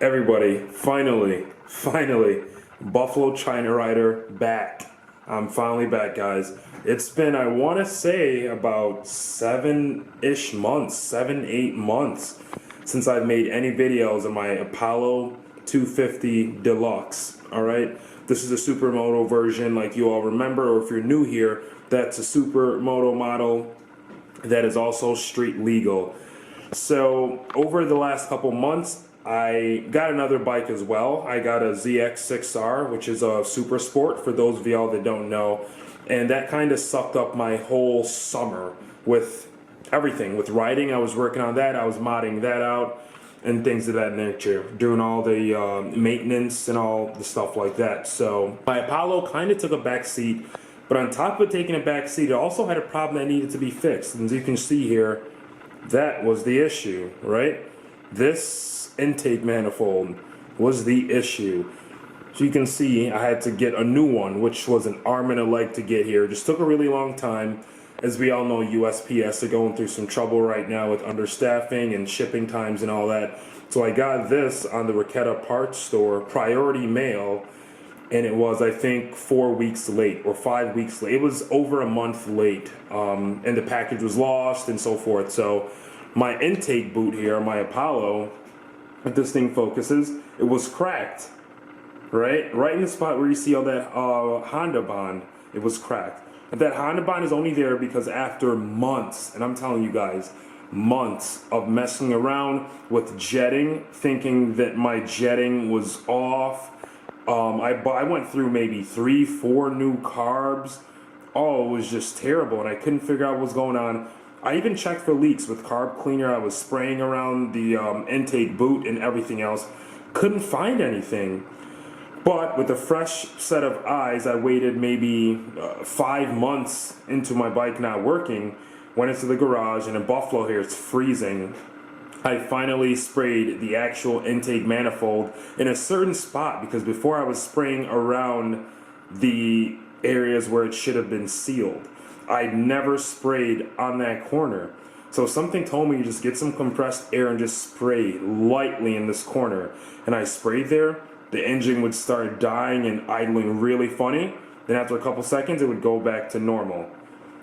Everybody, finally, Buffalo China Rider back. I'm finally back, guys. It's been, I want to say, about 7-ish months, 7-8 months since I've made any videos on my Apollo 250 Deluxe. All right, this is a supermoto version, like you all remember, or if you're new here, that's a supermoto model that is also street legal. So over the last couple months, I got another bike as well. I got a ZX6R, which is a super sport for those of y'all that don't know. And that kind of sucked up my whole summer with everything. With riding, I was working on that. I was modding that out and things of that nature. Doing all the maintenance and all the stuff like that. So my Apollo kind of took a back seat. But on top of taking a back seat, it also had a problem that needed to be fixed. And as you can see here, that was the issue, right? This intake manifold was the issue. So you can see I had to get a new one, which was an arm and a leg to get here. It just took a really long time. As we all know, USPS are going through some trouble right now with understaffing and shipping times and all that. So I got this on the Raquetta parts store, priority mail, and it was, I think, 4 weeks late or 5 weeks late. It was over a month late, and the package was lost and so forth. So my intake boot here, my Apollo, if this thing focuses, it was cracked, right in the spot where you see all that Honda bond. It was cracked. And that Honda bond is only there because after months, and I'm telling you guys, months of messing around with jetting, thinking that my jetting was off. I went through maybe 3-4 new carbs. Oh, it was just terrible, and I couldn't figure out what was going on. I even checked for leaks with carb cleaner. I was spraying around the intake boot and everything else. Couldn't find anything. But with a fresh set of eyes, I waited maybe 5 months into my bike not working. Went into the garage, and in Buffalo here, it's freezing. I finally sprayed the actual intake manifold in a certain spot, because before I was spraying around the areas where it should have been sealed. I never sprayed on that corner. So something told me to just get some compressed air and just spray lightly in this corner. And I sprayed there, the engine would start dying and idling really funny. Then after a couple seconds, it would go back to normal.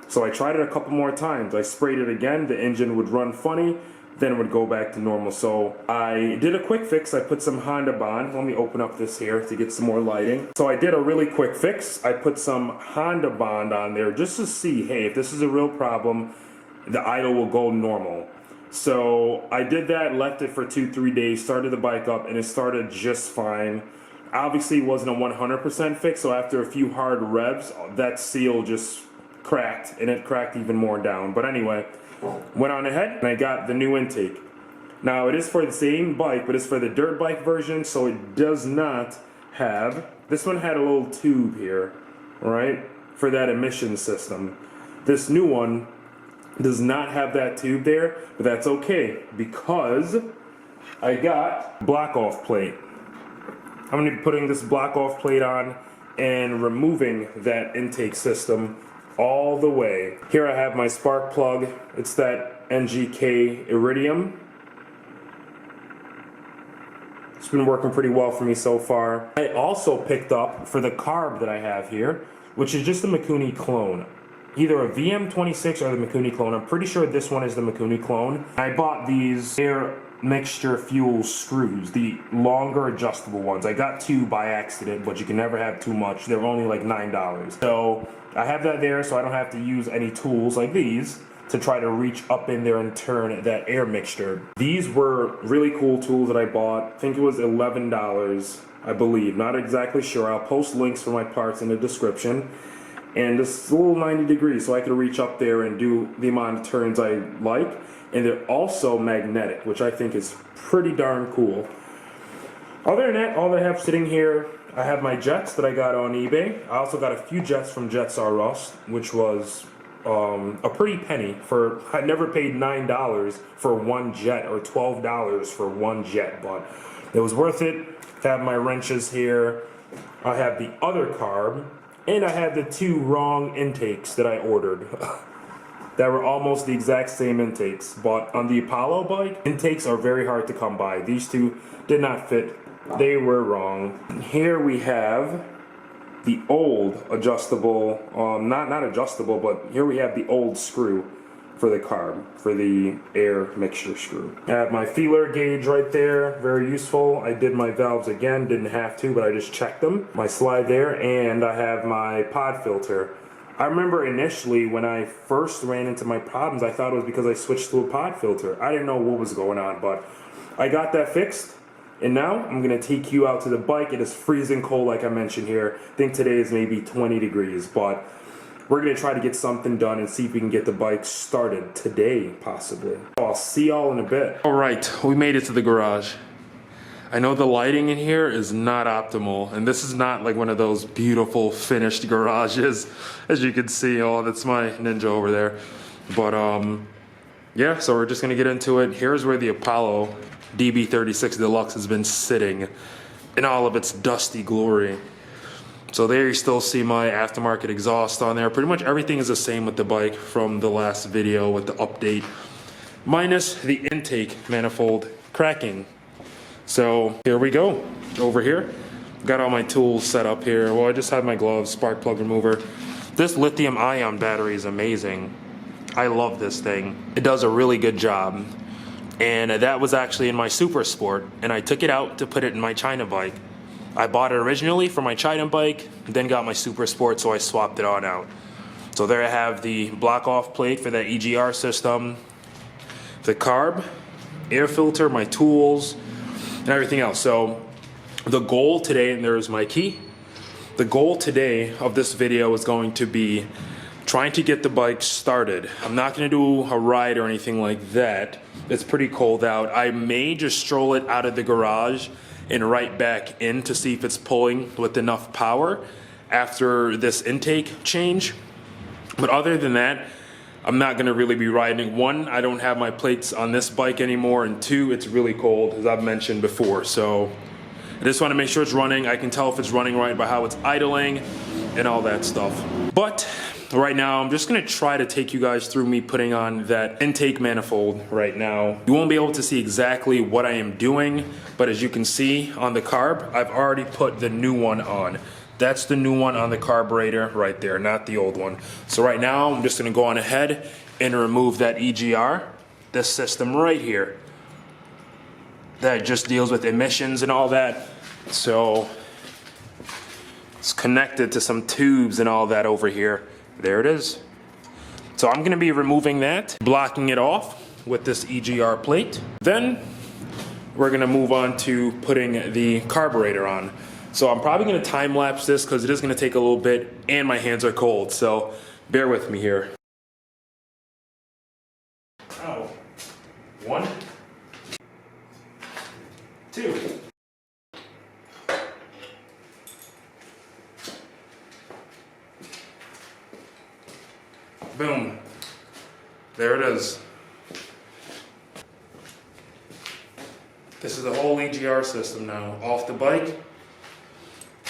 So I tried it a couple more times. I sprayed it again, the engine would run funny, then it would go back to normal. So I did a quick fix. I put some Honda bond. Let me open up this here to get some more lighting. So I did a really quick fix. I put some Honda bond on there just to see, hey, if this is a real problem, the idle will go normal. So I did that, left it for 2-3 days, started the bike up, and it started just fine. Obviously, it wasn't a 100% fix, so after a few hard revs, that seal just cracked, and it cracked even more down. But anyway, went on ahead and I got the new intake. Now it is for the same bike, but it's for the dirt bike version, so it does not have, this one had a little tube here, right, for that emission system. This new one does not have that tube there, but that's okay, because I got block off plate. I'm going to be putting this block off plate on and removing that intake system all the way. Here I have my spark plug. It's that NGK Iridium. It's been working pretty well for me so far. I also picked up for the carb that I have here, which is just the Mikuni clone. Either a VM26 or the Mikuni clone. I'm pretty sure this one is the Mikuni clone. I bought these air mixture fuel screws, the longer adjustable ones. I got 2 by accident, but you can never have too much. They're only like $9. So I have that there so I don't have to use any tools like these to try to reach up in there and turn that air mixture. These were really cool tools that I bought. I think it was $11, I believe. Not exactly sure. I'll post links for my parts in the description. And this is a little 90 degrees, so I can reach up there and do the amount of turns I like. And they're also magnetic, which I think is pretty darn cool. Other than that, all I have sitting here, I have my jets that I got on eBay. I also got a few jets from Jets R Us, which was a pretty penny. I never paid $9 for one jet or $12 for one jet, but it was worth it. I have my wrenches here. I have the other carb, and I have the 2 wrong intakes that I ordered. that were almost the exact same intakes. But on the Apollo bike, intakes are very hard to come by. These two did not fit. They were wrong. Here we have the old adjustable, not adjustable, but here we have the old screw for the carb, for the air mixture screw. I have my feeler gauge right there, very useful. I did my valves again, didn't have to, but I just checked them. My slide there, and I have my pod filter. I remember initially when I first ran into my problems, I thought it was because I switched to a pod filter. I didn't know what was going on, but I got that fixed. And now I'm gonna take you out to the bike. It is freezing cold, like I mentioned here. I think today is maybe 20 degrees, but we're gonna try to get something done and see if we can get the bike started today, possibly. I'll see y'all in a bit. All right, we made it to the garage. I know the lighting in here is not optimal, and this is not like one of those beautiful finished garages, as you can see. Oh, that's my Ninja over there. But yeah, so we're just gonna get into it. Here's where the Apollo DB36 Deluxe has been sitting in all of its dusty glory. So there you still see my aftermarket exhaust on there. Pretty much everything is the same with the bike from the last video with the update, minus the intake manifold cracking. So here we go. Over here, got all my tools set up here. Well, I just have my gloves, spark plug remover. This lithium ion battery is amazing. I love this thing. It does a really good job. And that was actually in my Super Sport, and I took it out to put it in my China bike. I bought it originally for my China bike, then got my Super Sport, so I swapped it on out. So there I have the block off plate for that EGR system, the carb, air filter, my tools, and everything else. So the goal today, and there's my key, the goal today of this video is going to be trying to get the bike started. I'm not gonna do a ride or anything like that. It's pretty cold out. I may just stroll it out of the garage and right back in to see if it's pulling with enough power after this intake change. But other than that, I'm not gonna really be riding. One, I don't have my plates on this bike anymore, and two, it's really cold, as I've mentioned before. So I just wanna make sure it's running. I can tell if it's running right by how it's idling and all that stuff. But right now, I'm just gonna try to take you guys through me putting on that intake manifold right now. You won't be able to see exactly what I am doing, but as you can see on the carb, I've already put the new one on. That's the new one on the carburetor right there, not the old one. So right now, I'm just gonna go on ahead and remove that EGR, this system right here. That just deals with emissions and all that. So it's connected to some tubes and all that over here. There it is. So I'm gonna be removing that, blocking it off with this EGR plate. Then we're gonna move on to putting the carburetor on. So I'm probably gonna time lapse this because it is gonna take a little bit and my hands are cold. So bear with me here. Oh, 1, 2. Boom. There it is. This is the whole EGR system now off the bike.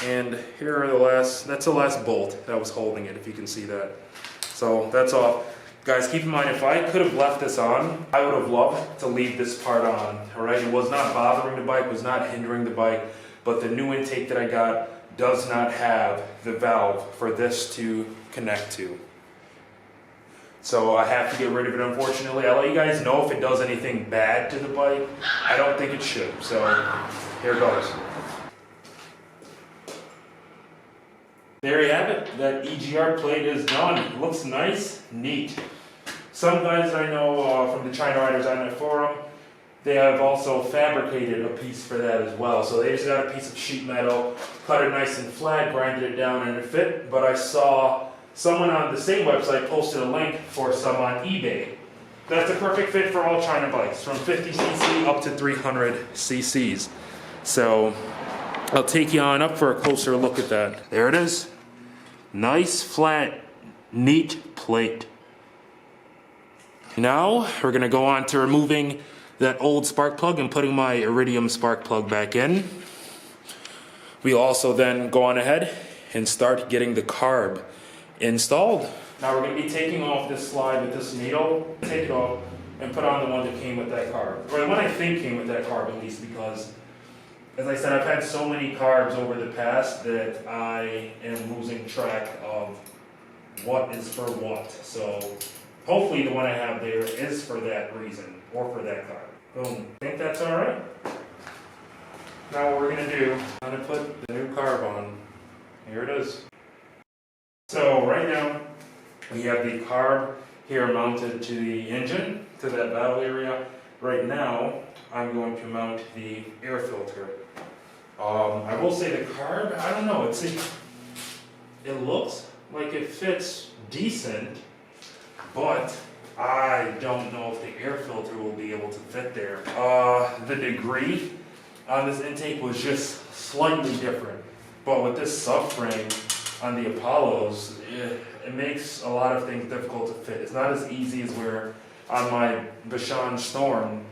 And here are that's the last bolt that was holding it, if you can see that. So that's all. Guys, keep in mind, if I could have left this on, I would have loved to leave this part on, all right? It was not bothering the bike, was not hindering the bike, but the new intake that I got does not have the valve for this to connect to. So I have to get rid of it, unfortunately. I'll let you guys know if it does anything bad to the bike. I don't think it should, so here goes. There you have it. That EGR plate is done. It looks nice, neat. Some guys I know from the China Riders on their forum, they have also fabricated a piece for that as well. So they just got a piece of sheet metal, cut it nice and flat, grinded it down, and it fit. But I saw someone on the same website posted a link for some on eBay. That's a perfect fit for all China bikes, from 50cc up to 300 cc's. So I'll take you on up for a closer look at that. There it is. Nice, flat, neat plate. Now we're gonna go on to removing that old spark plug and putting my iridium spark plug back in. We'll also then go on ahead and start getting the carb installed. Now we're going to be taking off this slide with this needle, take it off, and put on the one that came with that carb. Or the one I think came with that carb at least, because as I said, I've had so many carbs over the past that I am losing track of what is for what. So hopefully the one I have there is for that reason, or for that carb. Boom. Think that's alright? Now what we're going to do, I'm going to put the new carb on. Here it is. So right now, we have the carb here mounted to the engine, to that valve area. Right now, I'm going to mount the air filter. I will say the carb, I don't know, it looks like it fits decent, but I don't know if the air filter will be able to fit there. The degree on this intake was just slightly different, but with this subframe on the Apollos, it makes a lot of things difficult to fit. It's not as easy as where on my Bashan Storm,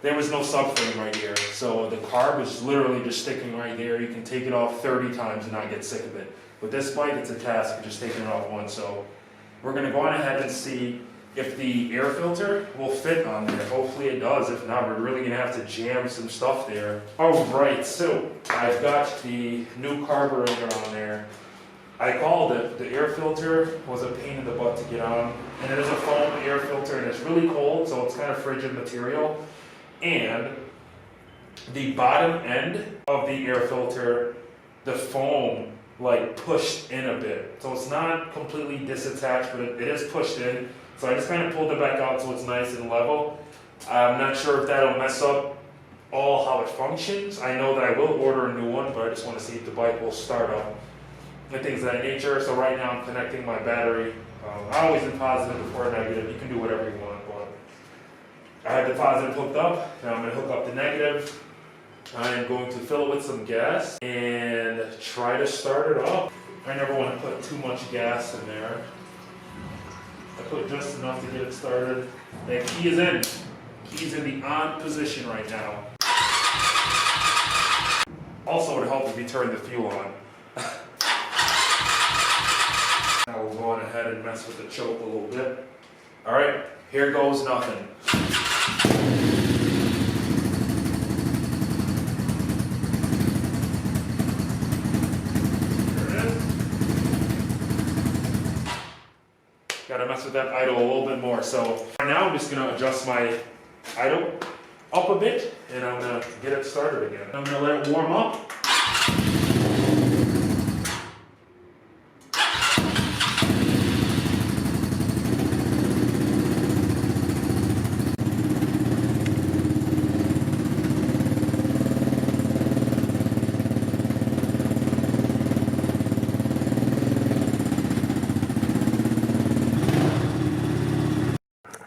there was no subframe right here. So the carb is literally just sticking right there. You can take it off 30 times and not get sick of it. With this bike, it's a task of just taking it off once. So we're gonna go on ahead and see if the air filter will fit on there. Hopefully it does. If not, we're really gonna have to jam some stuff there. All right, so I've got the new carburetor on there. I called it. The air filter was a pain in the butt to get on. And it is a foam air filter and it's really cold, so it's kind of frigid material. And the bottom end of the air filter, the foam like pushed in a bit. So it's not completely disattached, but it is pushed in. So I just kind of pulled it back out so it's nice and level. I'm not sure if that'll mess up all how it functions. I know that I will order a new one, but I just want to see if the bike will start up and things of that nature. So right now I'm connecting my battery. I always do positive before negative. You can do whatever you want, but I have the positive hooked up. Now I'm going to hook up the negative. I am going to fill it with some gas and try to start it up. I never want to put too much gas in there. I put just enough to get it started. The key is in. Key's in the on position right now. Also, it would help if you turn the fuel on. Now we'll go on ahead and mess with the choke a little bit. All right, here goes nothing. Gotta mess with that idle a little bit more. So right now I'm just gonna adjust my idle up a bit and I'm gonna get it started again. I'm gonna let it warm up.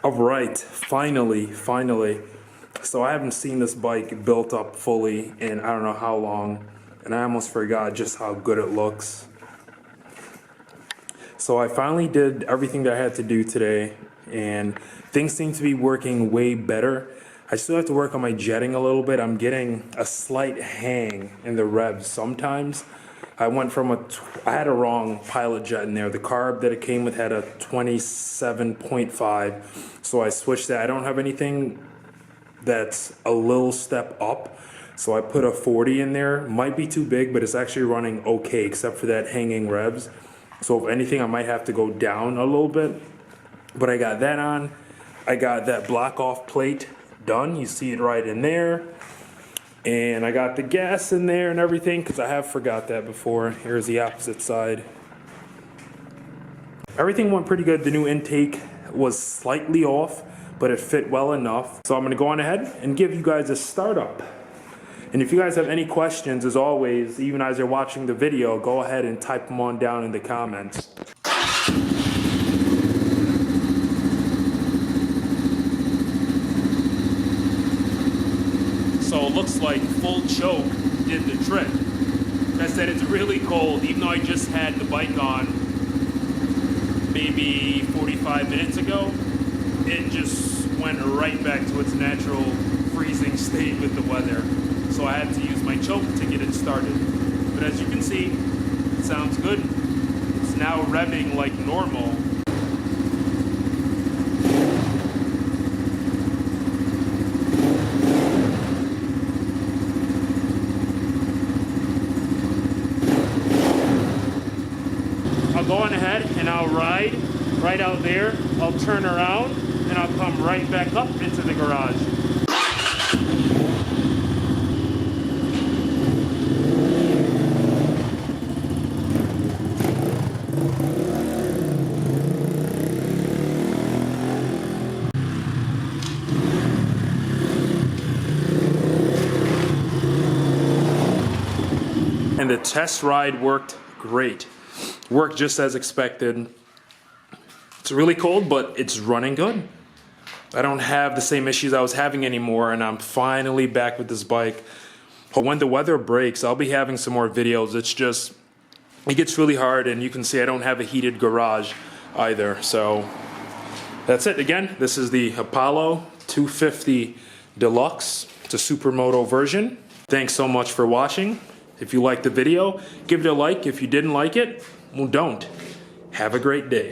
All right, finally. So I haven't seen this bike built up fully in I don't know how long, and I almost forgot just how good it looks. So I finally did everything that I had to do today, and things seem to be working way better. I still have to work on my jetting a little bit. I'm getting a slight hang in the revs sometimes. I went from I had a wrong pilot jet in there. The carb that it came with had a 27.5, so I switched that. I don't have anything that's a little step up, so I put a 40 in there. Might be too big, but it's actually running okay, except for that hanging revs. So if anything, I might have to go down a little bit. But I got that on. I got that block off plate done. You see it right in there. And I got the gas in there and everything, because I have forgot that before. Here's the opposite side. Everything went pretty good. The new intake was slightly off, but it fit well enough. So I'm going to go on ahead and give you guys a startup. And if you guys have any questions, as always, even as you're watching the video, go ahead and type them on down in the comments. So it looks like full choke did the trick. Like I said, it's really cold. Even though I just had the bike on maybe 45 minutes ago, it just went right back to its natural freezing state with the weather. So I had to use my choke to get it started. But as you can see, it sounds good. It's now revving like normal. I'll go on ahead and I'll ride right out there. I'll turn around and I'll come right back up into the garage. And the test ride worked great. Worked just as expected. It's really cold, but it's running good. I don't have the same issues I was having anymore, and I'm finally back with this bike. When the weather breaks, I'll be having some more videos. It's just, it gets really hard, and you can see I don't have a heated garage either. So that's it. Again, this is the Apollo 250 Deluxe. It's a supermoto version. Thanks so much for watching. If you liked the video, give it a like. If you didn't like it, well, don't. Have a great day.